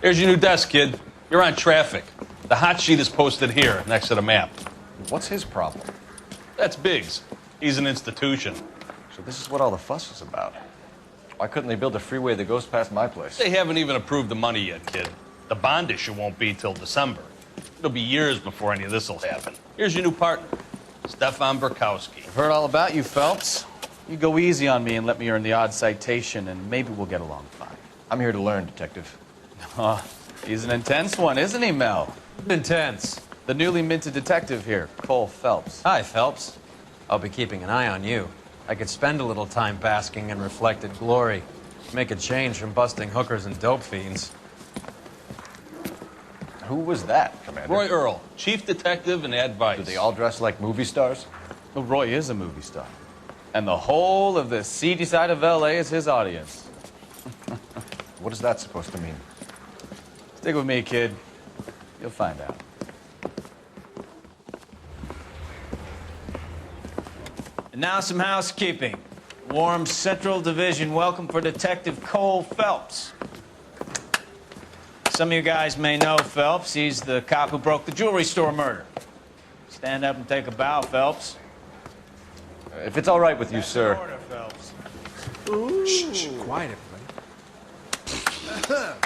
Here's your new desk, kid. You're on traffic. The hot sheet is posted here, next to the map. What's his problem? That's Biggs. He's an institution. So this is what all the fuss is about. Why couldn't they build a freeway that goes past my place? They haven't even approved the money yet, kid. The bond issue won't be till December. It'll be years before any of this will happen. Here's your new partner, Stefan Burkowski. I've heard all about you, Phelps. You go easy on me and let me earn the odd citation, and maybe we'll get along fine. I'm here to learn, Detective. He's an intense one, isn't he, Mel? Intense. The newly minted detective here, Cole Phelps. Hi, Phelps. I'll be keeping an eye on you. I could spend a little time basking in reflected glory. Make a change from busting hookers and dope fiends. Who was that, Commander? Roy Earl, chief detective and advice. Do they all dress like movie stars? Well, Roy is a movie star. And the whole of the seedy side of L.A. is his audience. What is that supposed to mean? Stick with me, kid. You'll find out. And now some housekeeping. Warm Central Division welcome for Detective Cole Phelps. Some of you guys may know Phelps. He's the cop who broke the jewelry store murder. Stand up and take a bow, Phelps. If it's all right with you, sir. Order, Phelps. Shh, quiet, everybody.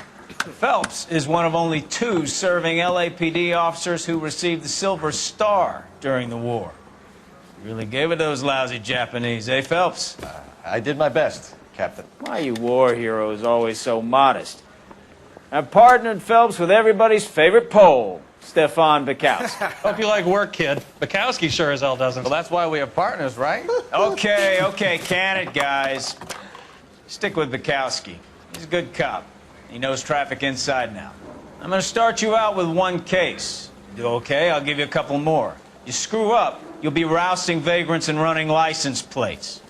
Phelps is one of only 2 serving LAPD officers who received the Silver Star during the war. You really gave it those lousy Japanese, eh, Phelps? I did my best, Captain. Why you war heroes always so modest? I've partnered Phelps with everybody's favorite Pole, Stefan Bukowski. Hope you like work, kid. Bukowski sure as hell doesn't. Well, that's why we have partners, right? Okay, can it, guys? Stick with Bukowski. He's a good cop. He knows traffic inside now. I'm gonna start you out with 1 case. You do okay, I'll give you a couple more. You screw up, you'll be rousting vagrants and running license plates.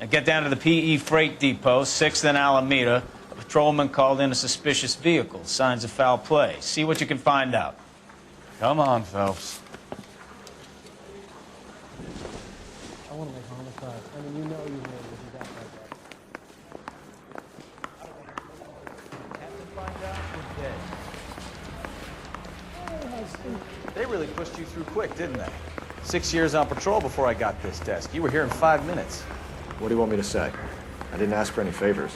Now get down to the PE Freight Depot, 6th and Alameda. A patrolman called in a suspicious vehicle, signs of foul play. See what you can find out. Come on, Phelps. I want to make homicide. I mean, you know you will if you got that. They really pushed you through quick, didn't they? 6 years on patrol before I got this desk. You were here in 5 minutes. What do you want me to say? I didn't ask for any favors.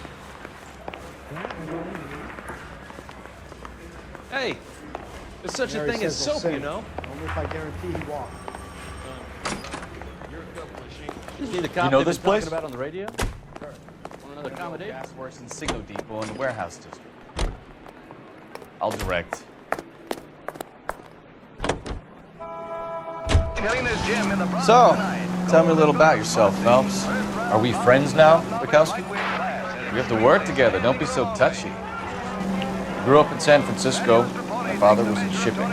Hey, there's such Mary a thing as says we'll soap, you sing. know? Only if I guarantee he walks. You know this place? About on the radio? Sure. Want another accommodation? Gas works in Signal Depot in the warehouse district. I'll direct. So, tell me a little about yourself, Phelps. Are we friends now, Bukowski? We have to work together. Don't be so touchy. Grew up in San Francisco. My father was in shipping.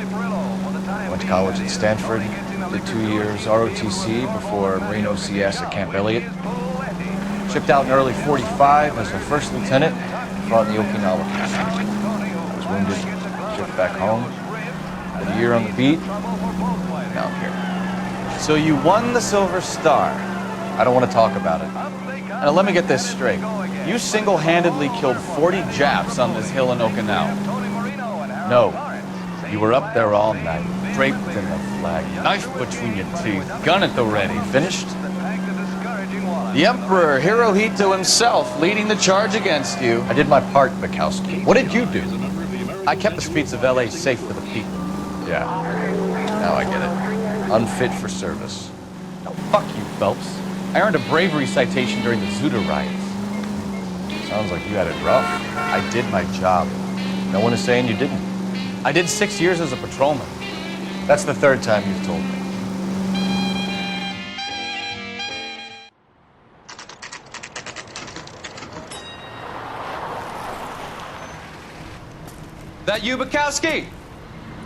Went to college at Stanford. Did 2 years ROTC before Marine OCS at Camp Elliott. Shipped out in early '45 as a first lieutenant. Fought in the Okinawa Conflict. I was wounded. Shipped back home. Did a year on the beat. Now I'm here. So you won the Silver Star. I don't want to talk about it. Now let me get this straight. You single-handedly killed 40 Japs on this hill in Okinawa. No. You were up there all night, draped in the flag, knife between your teeth, gun at the ready. Finished? The Emperor Hirohito himself leading the charge against you. I did my part, Bukowski. What did you do? I kept the streets of L.A. safe for the people. Yeah. Now I get it. Unfit for service. No, fuck you, Phelps. I earned a bravery citation during the Zuda riots. Sounds like you had it rough. I did my job. No one is saying you didn't. I did 6 years as a patrolman. That's the 3rd time you've told me. That you, Bukowski?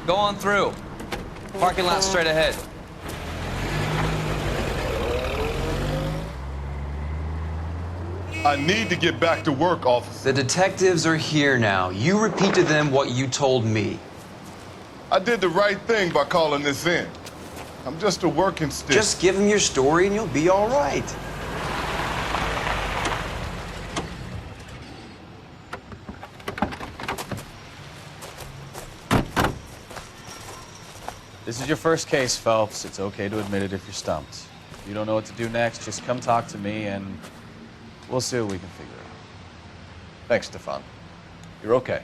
Go on through. Parking lot straight ahead. I need to get back to work, officer. The detectives are here now. You repeat to them what you told me. I did the right thing by calling this in. I'm just a working stick. Just give them your story and you'll be all right. This is your first case, Phelps. It's okay to admit it if you're stumped. If you don't know what to do next, just come talk to me and we'll see what we can figure out. Thanks, Stefan. You're okay.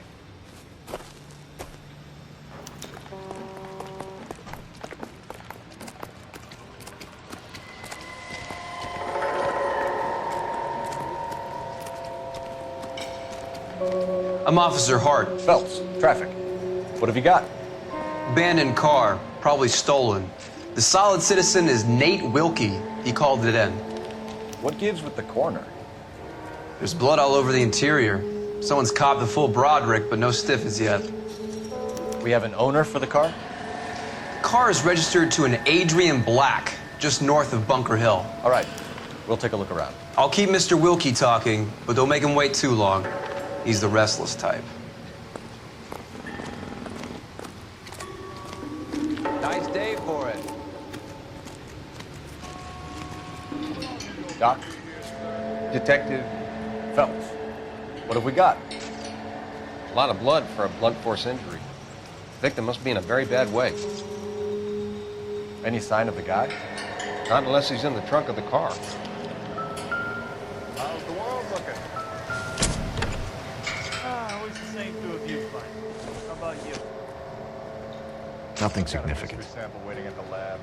I'm Officer Hart. Phelps, traffic. What have you got? Abandoned car, probably stolen. The solid citizen is Nate Wilkie. He called it in. What gives with the corner? There's blood all over the interior. Someone's copped the full Broderick, but no stiffs yet. We have an owner for the car? The car is registered to an Adrian Black, just north of Bunker Hill. All right, we'll take a look around. I'll keep Mr. Wilkie talking, but don't make him wait too long. He's the restless type. Nice day for it. Doc? Detective Phelps. What have we got? A lot of blood for a blunt force injury. The victim must be in a very bad way. Any sign of the guy? Not unless he's in the trunk of the car. How's the world looking? Always the same two of you, Frank. How about you? Nothing significant. Sample waiting at the lab.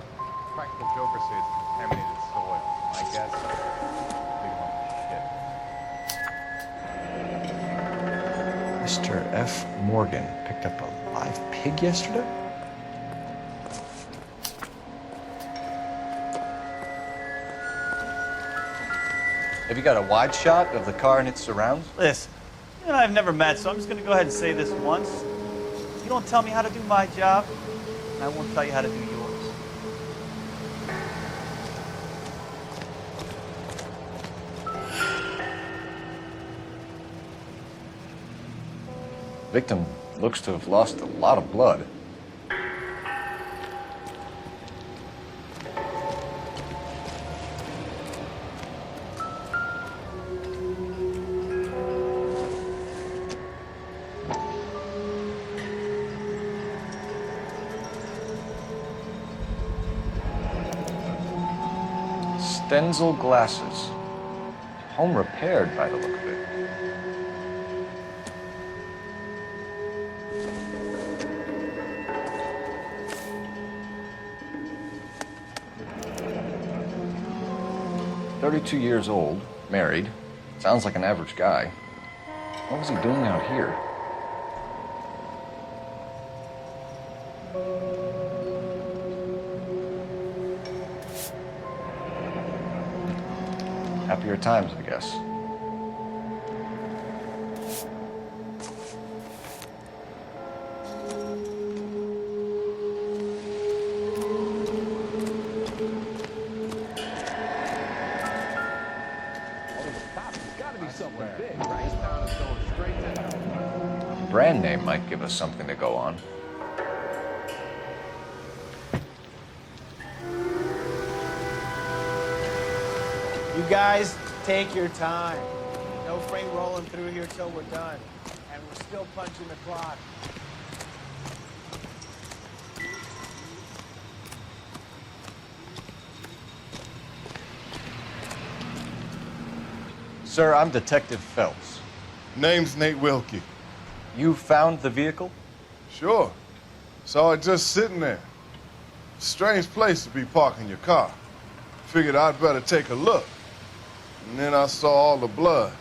Practical Joker says contaminated soil. My guess, big lump of shit. Mr. F. Morgan picked up a live pig yesterday? Have you got a wide shot of the car and its surrounds? Listen, you and I have never met, so I'm just going to go ahead and say this once. You don't tell me how to do my job, and I won't tell you how to do yours. Victim looks to have lost a lot of blood. Stenzel glasses. Home repaired by the look of it. "32 years old, married. Sounds like an average guy. What was he doing out here?" Happier times, I guess. Brand name might give us something to go on. You guys, take your time. No freight rolling through here till we're done. And we're still punching the clock. Sir, I'm Detective Phelps. Name's Nate Wilkie. You found the vehicle? Sure. Saw it just sitting there. Strange place to be parking your car. Figured I'd better take a look. And then I saw all the blood.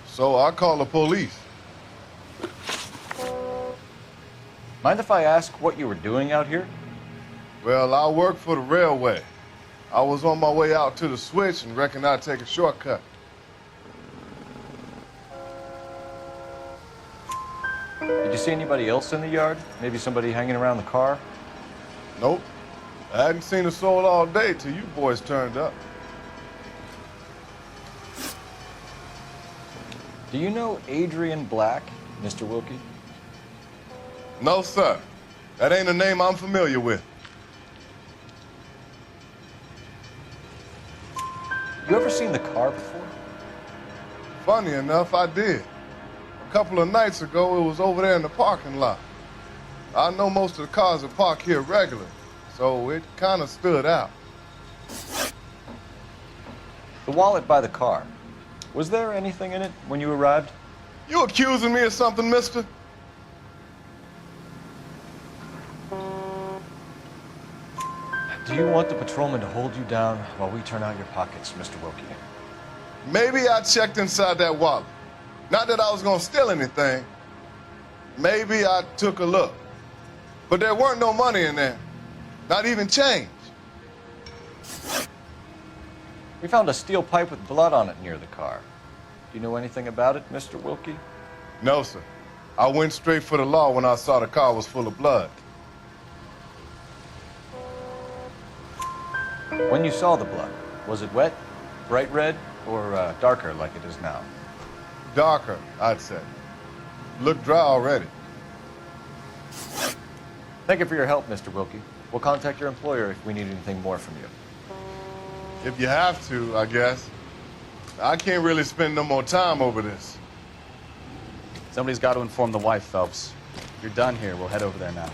So I called the police. Mind if I ask what you were doing out here? Well, I work for the railway. I was on my way out to the switch and reckoned I'd take a shortcut. Did you see anybody else in the yard? Maybe somebody hanging around the car? Nope. I hadn't seen a soul all day till you boys turned up. Do you know Adrian Black, Mr. Wilkie? No, sir. That ain't a name I'm familiar with. You ever seen the car before? Funny enough, I did. A couple of nights ago, it was over there in the parking lot. I know most of the cars are parked here regular, so it kind of stood out. The wallet by the car. Was there anything in it when you arrived? You accusing me of something, mister? Do you want the patrolman to hold you down while we turn out your pockets, Mr. Wilkie? Maybe I checked inside that wallet. Not that I was gonna steal anything. Maybe I took a look. But there weren't no money in there. Not even change. We found a steel pipe with blood on it near the car. Do you know anything about it, Mr. Wilkie? No, sir. I went straight for the law when I saw the car was full of blood. When you saw the blood, was it wet, bright red, or darker like it is now? Darker, I'd say. Looked dry already. Thank you for your help, Mr. Wilkie. We'll contact your employer if we need anything more from you. If you have to, I guess. I can't really spend no more time over this. Somebody's got to inform the wife, Phelps. If you're done here, we'll head over there now.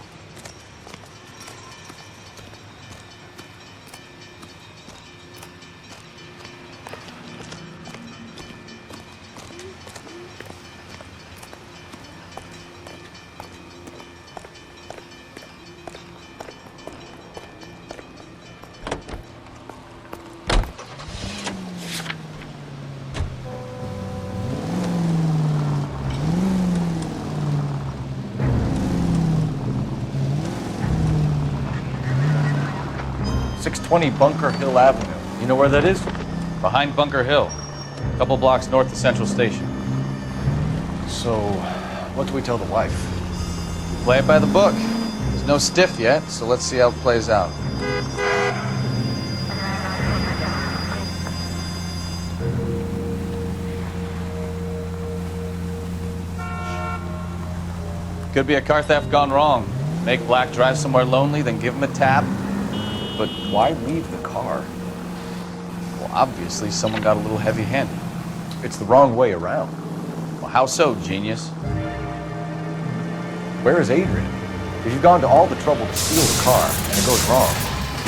Bunker Hill Avenue. You know where that is? Behind Bunker Hill. A couple blocks north of Central Station. So, what do we tell the wife? Play it by the book. There's no stiff yet, so let's see how it plays out. Could be a car theft gone wrong. Make Black drive somewhere lonely, then give him a tap. But why leave the car? Well, obviously someone got a little heavy-handed. It's the wrong way around. Well, how so, genius? Where is Adrian? If you've gone to all the trouble to steal the car and it goes wrong,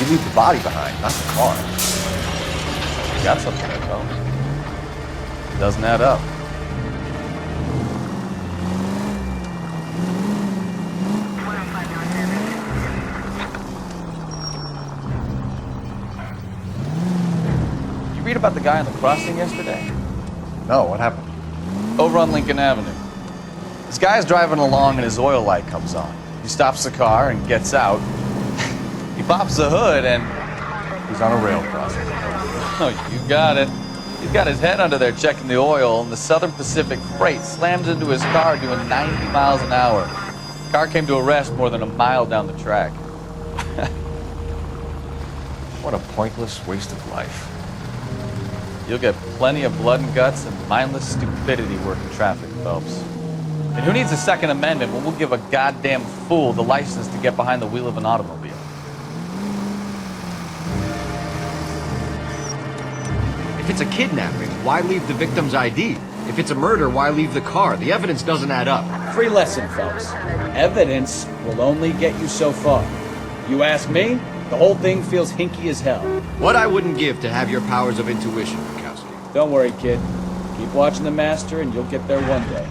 you leave the body behind, not the car. You got something there, though. It doesn't add up. Read about the guy on the crossing yesterday? No, what happened? Over on Lincoln Avenue. This guy's driving along and his oil light comes on. He stops the car and gets out. He pops the hood and he's on a rail crossing. Oh, you got it. He's got his head under there checking the oil, and the Southern Pacific Freight slams into his car doing 90 miles an hour. The car came to a rest more than a mile down the track. What a pointless waste of life. You'll get plenty of blood and guts and mindless stupidity working traffic, Phelps. And who needs a Second Amendment when we'll give a goddamn fool the license to get behind the wheel of an automobile? If it's a kidnapping, why leave the victim's ID? If it's a murder, why leave the car? The evidence doesn't add up. Free lesson, Phelps. Evidence will only get you so far. You ask me, the whole thing feels hinky as hell. What I wouldn't give to have your powers of intuition, Bukowski. Don't worry, kid. Keep watching the master and you'll get there one day.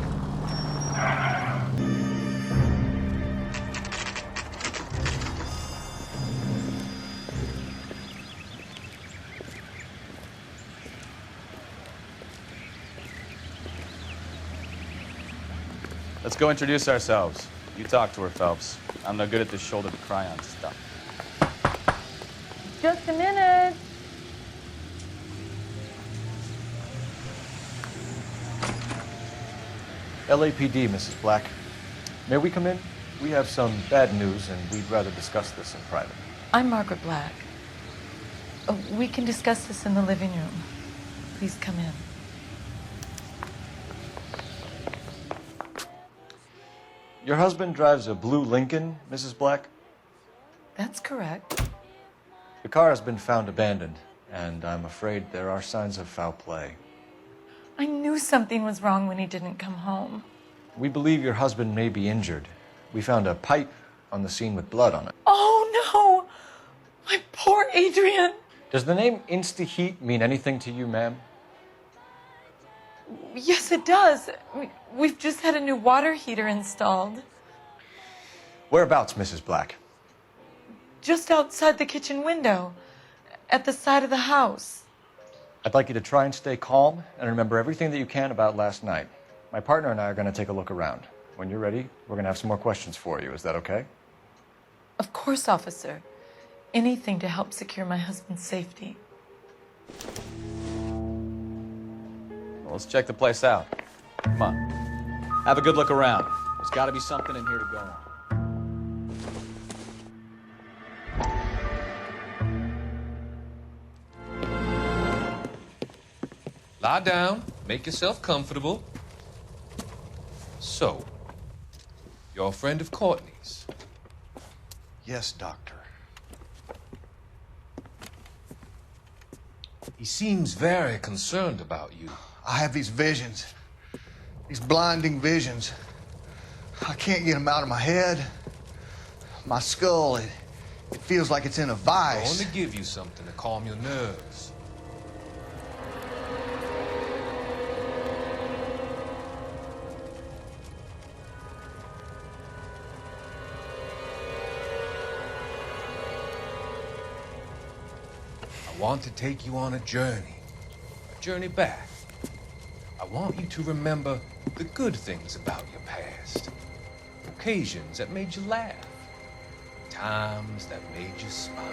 Let's go introduce ourselves. You talk to her, Phelps. I'm no good at this shoulder to cry on stuff. Just a minute. LAPD, Mrs. Black. May we come in? We have some bad news, and we'd rather discuss this in private. I'm Margaret Black. We can discuss this in the living room. Please come in. Your husband drives a blue Lincoln, Mrs. Black? That's correct. The car has been found abandoned, and I'm afraid there are signs of foul play. I knew something was wrong when he didn't come home. We believe your husband may be injured. We found a pipe on the scene with blood on it. Oh no! My poor Adrian! Does the name Insta-Heat mean anything to you, ma'am? Yes, it does. We've just had a new water heater installed. Whereabouts, Mrs. Black? Just outside the kitchen window, at the side of the house. I'd like you to try and stay calm and remember everything that you can about last night. My partner and I are going to take a look around. When you're ready, we're going to have some more questions for you. Is that okay? Of course, officer. Anything to help secure my husband's safety. Well, let's check the place out. Come on. Have a good look around. There's got to be something in here to go on. Lie down, make yourself comfortable. So, you're a friend of Courtney's? Yes, Doctor. He seems very concerned about you. I have these visions, these blinding visions. I can't get them out of my head. My skull, it feels like it's in a I vice. want to give you something to calm your nerves. I want to take you on a journey back. I want you to remember the good things about your past, occasions that made you laugh, times that made you smile.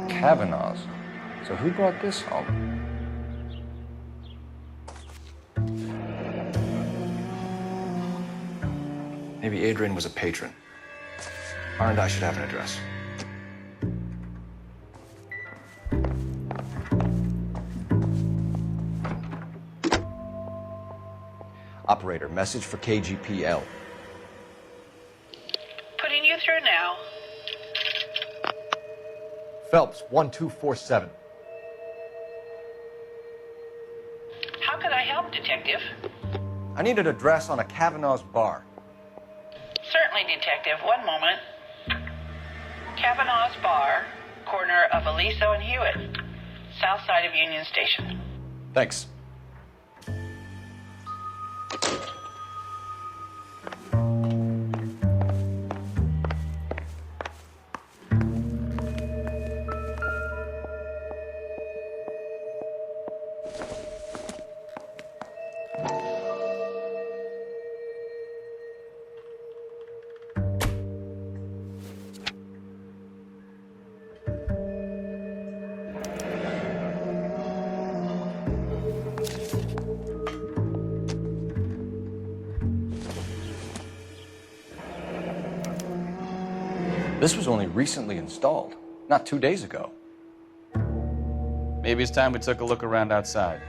Cavanaghs. So who brought this home? Maybe Adrian was a patron. R&I should have an address. Operator, message for KGPL. Putting you through now. Phelps, 1247. How could I help, Detective? I need an address on a Cavanagh's bar. Certainly, Detective. One moment. Cavanagh's Bar, corner of Aliso and Hewitt, south side of Union Station. Thanks. This was only recently installed, not 2 days ago. Maybe it's time we took a look around outside.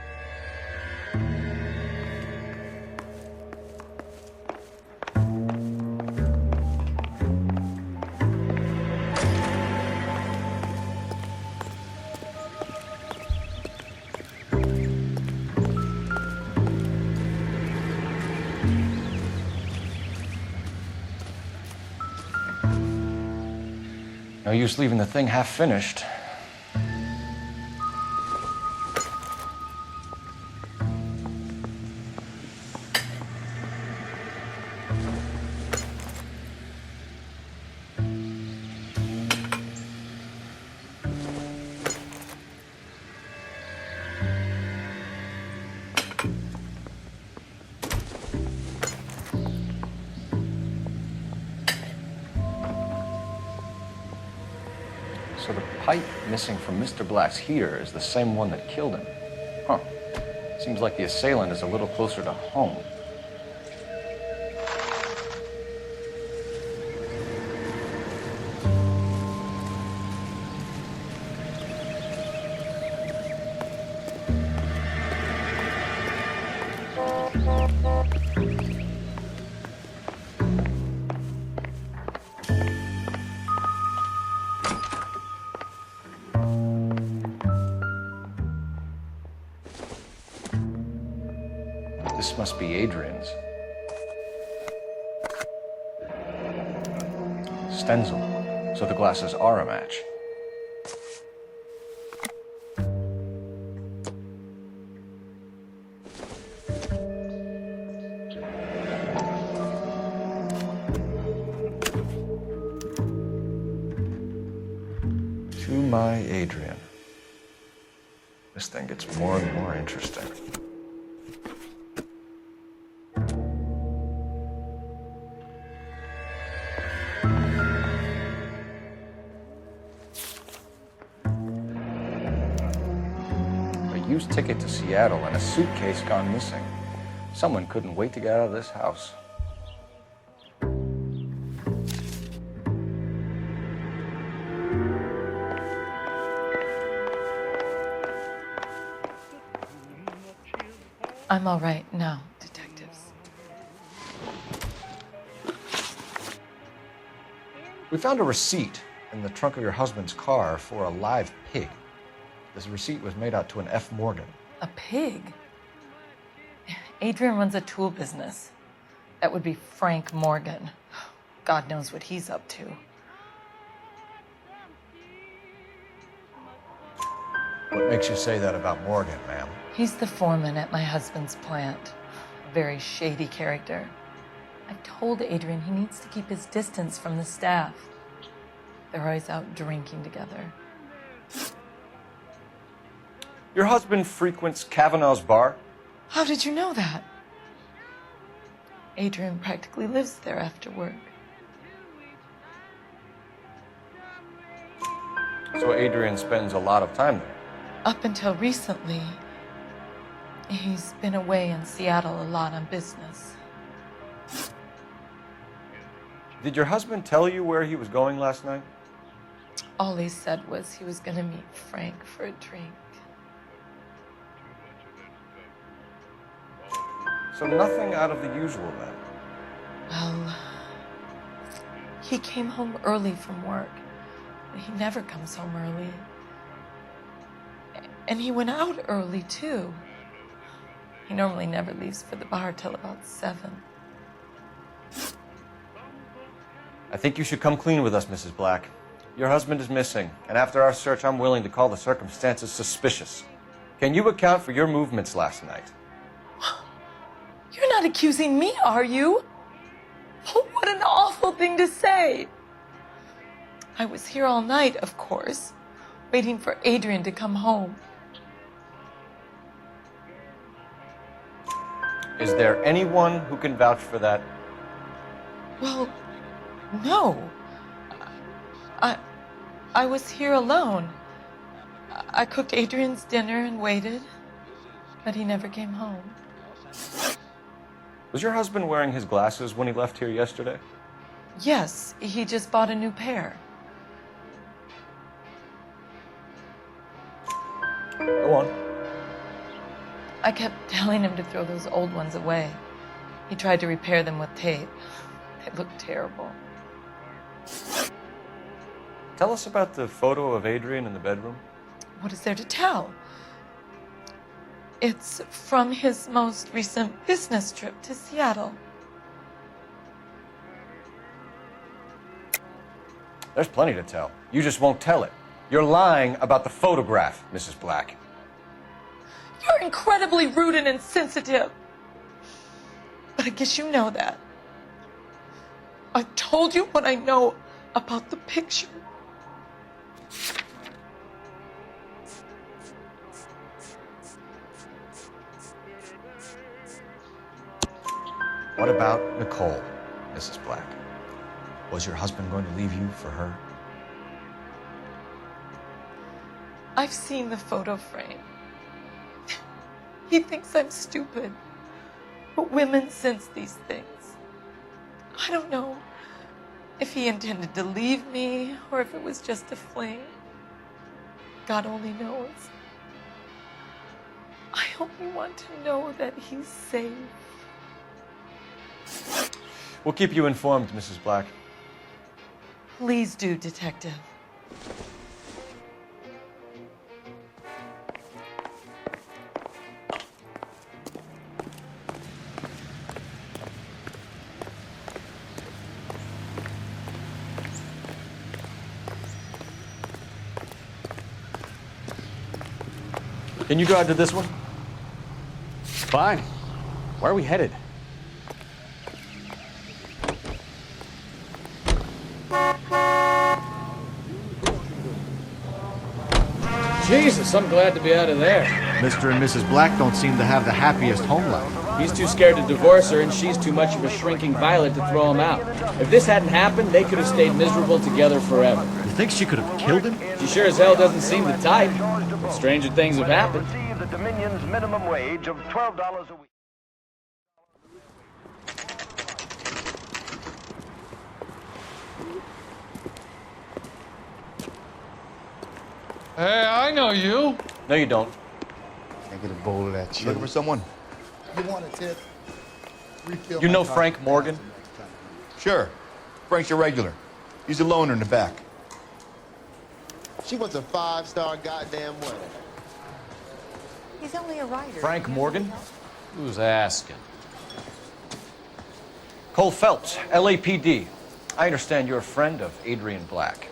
No use leaving the thing half finished. So the pipe missing from Mr. Black's heater is the same one that killed him. Huh. Seems like the assailant is a little closer to home. This must be Adrian's. Stenzel. So the glasses are a match. To my Adrian. This thing gets more and more interesting. A used ticket to Seattle and a suitcase gone missing. Someone couldn't wait to get out of this house. I'm all right now, detectives. We found a receipt in the trunk of your husband's car for a live pig. This receipt was made out to an F. Morgan. A pig? Adrian runs a tool business. That would be Frank Morgan. God knows what he's up to. What makes you say that about Morgan, ma'am? He's the foreman at my husband's plant. A very shady character. I've told Adrian he needs to keep his distance from the staff. They're always out drinking together. Your husband frequents Cavanaghs bar? How did you know that? Adrian practically lives there after work. So Adrian spends a lot of time there? Up until recently, he's been away in Seattle a lot on business. Did your husband tell you where he was going last night? All he said was he was going to meet Frank for a drink. So nothing out of the usual then? Well, he came home early from work. He never comes home early. And he went out early, too. He normally never leaves for the bar till about 7. I think you should come clean with us, Mrs. Black. Your husband is missing, and after our search, I'm willing to call the circumstances suspicious. Can you account for your movements last night? You're not accusing me, are you? Oh, what an awful thing to say. I was here all night, of course, waiting for Adrian to come home. Is there anyone who can vouch for that? Well, no. I was here alone. I cooked Adrian's dinner and waited, but he never came home. Was your husband wearing his glasses when he left here yesterday? Yes, he just bought a new pair. Go on. I kept telling him to throw those old ones away. He tried to repair them with tape. They looked terrible. Tell us about the photo of Adrian in the bedroom. What is there to tell? It's from his most recent business trip to Seattle. There's plenty to tell. You just won't tell it. You're lying about the photograph, Mrs. Black. You're incredibly rude and insensitive. But I guess you know that. I've told you what I know about the picture. What about Nicole, Mrs. Black? Was your husband going to leave you for her? I've seen the photo frame. He thinks I'm stupid. But women sense these things. I don't know if he intended to leave me or if it was just a fling. God only knows. I only want to know that he's safe. We'll keep you informed, Mrs. Black. Please do, Detective. Can you drive to this one? Fine. Where are we headed? Jesus, I'm glad to be out of there. Mr. and Mrs. Black don't seem to have the happiest home life. He's too scared to divorce her, and she's too much of a shrinking violet to throw him out. If this hadn't happened, they could have stayed miserable together forever. You think she could have killed him? She sure as hell doesn't seem the type. But stranger things have happened. Receive the Dominion's minimum wage of $12 a week. Hey, I know you. No, you don't. Can I get a bowl of that shit? Looking for someone? You want a tip? You know Frank Morgan? Sure. Frank's a regular. He's a loner in the back. She wants a 5-star goddamn wedding. He's only a writer. Frank Morgan? Who's asking? Cole Phelps, LAPD. I understand you're a friend of Adrian Black.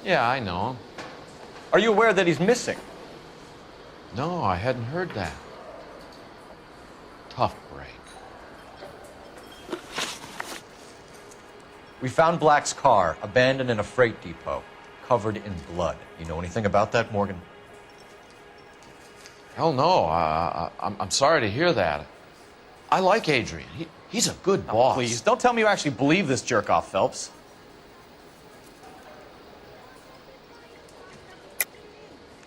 Yeah, I know him. Are you aware that he's missing? No, I hadn't heard that. Tough break. We found Black's car abandoned in a freight depot, covered in blood. You know anything about that, Morgan? Hell no. I'm sorry to hear that. I like Adrian. He's a good boss. Please, don't tell me you actually believe this jerk-off, Phelps.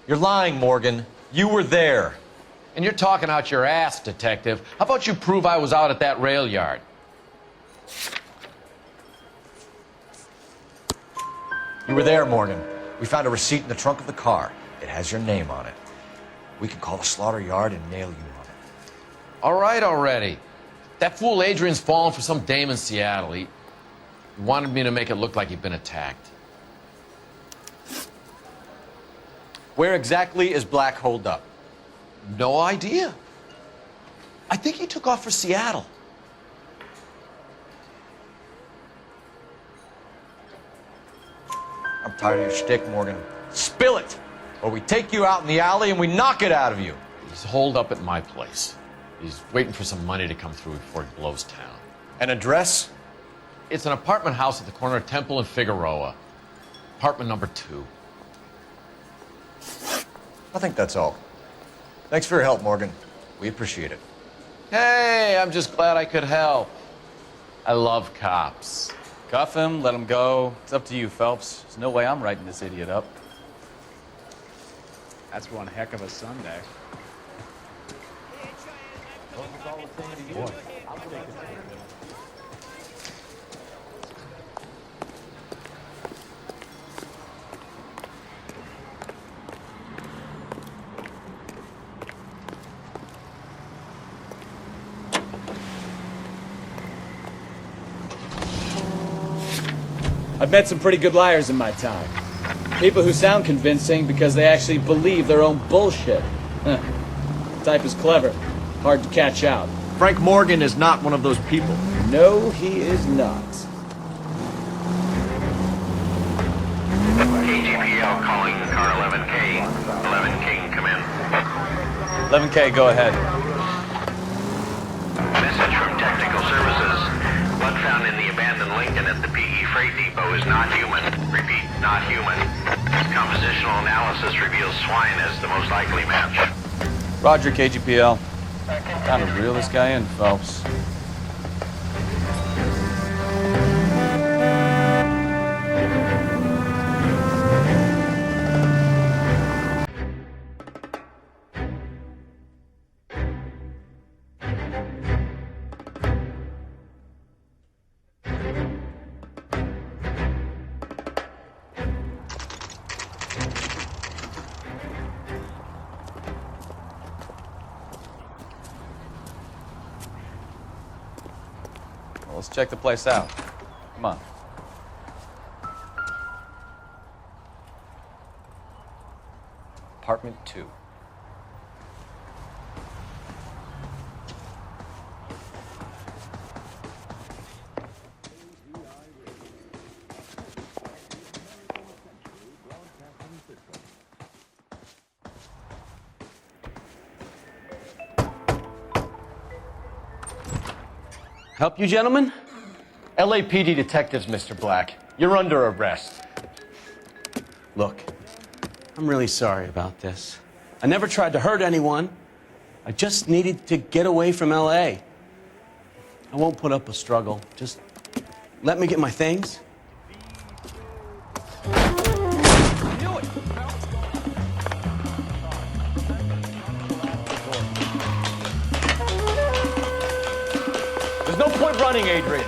You're lying, Morgan. You were there. And you're talking out your ass, detective. How about you prove I was out at that rail yard? You were there, Morgan. We found a receipt in the trunk of the car. It has your name on it. We can call the slaughter yard and nail you on it. All right already. That fool Adrian's fallen for some dame in Seattle. He wanted me to make it look like he'd been attacked. Where exactly is Black holed up? No idea. I think he took off for Seattle. I'm tired of your shtick, Morgan. Spill it, or we take you out in the alley and we knock it out of you. He's holed up at my place. He's waiting for some money to come through before he blows town. An address? It's an apartment house at the corner of Temple and Figueroa. Apartment number 2. I think that's all. Thanks for your help, Morgan. We appreciate it. Hey, I'm just glad I could help. I love cops. Cuff him, let him go. It's up to you, Phelps. There's no way I'm writing this idiot up. That's one heck of a Sunday. I've met some pretty good liars in my time. People who sound convincing because they actually believe their own bullshit. The type is clever, hard to catch out. Frank Morgan is not one of those people. No, he is not. KGPL calling car 11K. 11K, come in. 11K, go ahead. Message from Technical Services. Blood found in the abandoned Lincoln at the PE Freight Depot is not human. Repeat, not human. Compositional analysis reveals swine as the most likely match. Roger, KGPL. Time to reel this guy in, Phelps. Let's check the place out. Come on. Apartment 2. Help you, gentlemen? LAPD detectives, Mr. Black. You're under arrest. Look, I'm really sorry about this. I never tried to hurt anyone. I just needed to get away from L.A. I won't put up a struggle. Just let me get my things. There's no point running, Adrian.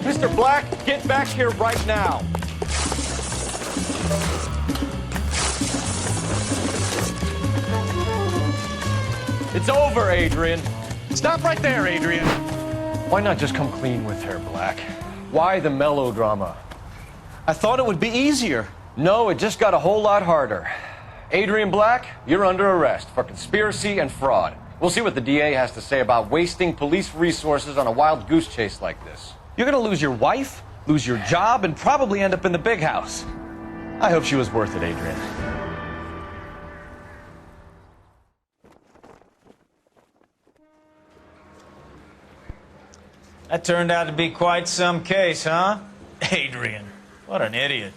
Mr. Black, get back here right now. It's over, Adrian. Stop right there, Adrian. Why not just come clean with her, Black? Why the melodrama? I thought it would be easier. No, it just got a whole lot harder. Adrian Black, you're under arrest for conspiracy and fraud. We'll see what the DA has to say about wasting police resources on a wild goose chase like this. You're gonna lose your wife, lose your job, and probably end up in the big house. I hope she was worth it, Adrian. That turned out to be quite some case, huh? Adrian, what an idiot.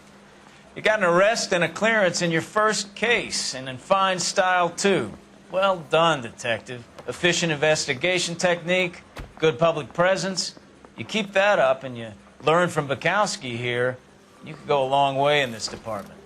You got an arrest and a clearance in your first case, and in fine style, too. Well done, detective. Efficient investigation technique, good public presence. You keep that up and you learn from Bukowski here, you could go a long way in this department.